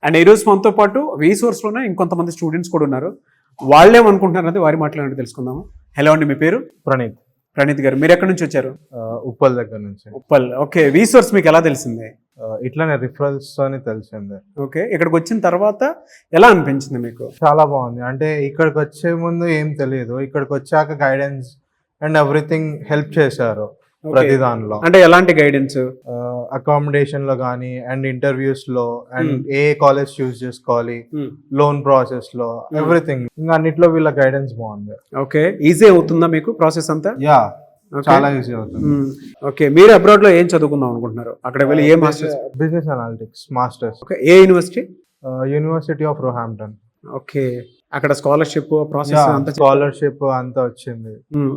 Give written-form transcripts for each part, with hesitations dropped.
And ఈరోజు మనతో పాటు రీసోర్స్లోనే ఇంకొంతమంది స్టూడెంట్స్ కూడా ఉన్నారు. వాళ్ళేమనుకుంటున్నారు అనేది వారి మాట్లాడి తెలుసుకుందాము. హలో అండి, మీ పేరు? ప్రణీత్ గారు, మీరు ఎక్కడి నుంచి వచ్చారు? ఉప్పల్ దగ్గర నుంచి. ఉప్పల్, ఓకే. రీసోర్స్ మీకు ఎలా తెలిసింది? ఇట్లానే రిఫరల్స్ అని తెలిసింది. ఓకే, ఇక్కడికి వచ్చిన తర్వాత ఎలా అనిపించింది మీకు? చాలా బాగుంది. అంటే ఇక్కడికి వచ్చే ముందు ఏం తెలియదు, ఇక్కడికి వచ్చాక గైడెన్స్ అండ్ ఎవ్రీథింగ్ హెల్ప్ చేశారు ప్రతి దానిలో. అంటే ఎలాంటి గైడెన్స్? అకామిడేషన్ లో కానీ అండ్ ఇంటర్వ్యూస్ లో అండ్ ఏ కాలేజ్ చూస్ చేసుకోవాలి, లోన్ ప్రాసెస్ లో ఎవ్రీథింగ్, ఇంకా అన్నిట్లో వీళ్ళ గైడెన్స్ బాగుంది. ఓకే, ఈజీ అవుతుందా మీకు ప్రాసెస్ అంతా? యా, చాలా ఈజీ అవుతుంది. ఓకే, మీరు అబ్రాడ్ లో ఏం చదువుకుందాం అనుకుంటున్నారు? అక్కడ వెళ్ళి ఏ masters? Business analytics masters. Okay, ఏ university? University of Roehampton. Okay, అక్కడ స్కాలర్షిప్ ప్రాసెస్ అంతా? స్కాలర్షిప్ అంతా వచ్చింది.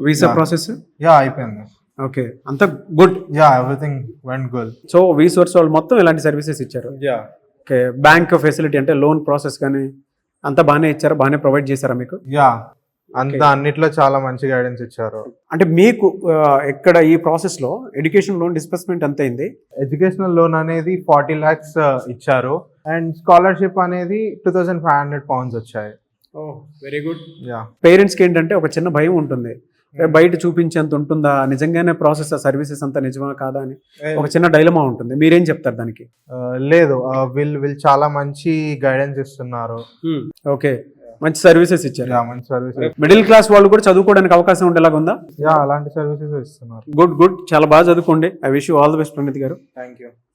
Visa process? యా, అయిపోయింది. ఓకే, అంతా good. Yeah, everything went good. So వీసోర్స్ వాళ్ళు మొత్తం ఇలాంటి సర్వీసెస్ ఇచ్చారు. యా. ఓకే, బ్యాంక్ ఫెసిలిటీ అంటే లోన్ ప్రాసెస్ కానీ అంతా బాగానే ఇచ్చారా? బాగానే ప్రొవైడ్ చేశారా మీకు? యా, అంతా అన్నిట్లో చాలా మంచి గైడెన్స్ ఇచ్చారు. అంటే మీకు ఇక్కడ ఈ ప్రాసెస్ లో ఎడ్యుకేషన్ లోన్ డిస్బర్స్మెంట్ ఎంత అయింది? ఎడ్యుకేషనల్ లోన్ అనేది 40 lakhs ఇచ్చారు అండ్ స్కాలర్షిప్ అనేది 2500 pounds వచ్చాయి. Very good. యా. పేరెంట్స్ కి ఏంటంటే ఒక చిన్న భయం ఉంటుంది, బయట చూపించేంత ఉంటుందా, నిజంగానే ప్రాసెస్ సర్వీసెస్ అంతా నిజమా కాదా అని ఒక చిన్న డైలమా ఉంటుంది. మీరేం చెప్తారు దానికి? లేదు, వీళ్ళు చాలా మంచి గైడెన్స్ ఇస్తున్నారు. ఓకే, మంచి సర్వీసెస్ ఇచ్చారు. యా, మంచి సర్వీసెస్. మిడిల్ క్లాస్ వాళ్ళు కూడా చదువుకోవడానికి అవకాశం ఉండేలాగా ఉందా? యా, అలాంటి సర్వీసెస్ ఇస్తున్నారు. గుడ్ గుడ్, చాలా బాగా చదువుకోండి. I wish you all the best Praneeth గారు. Thank you.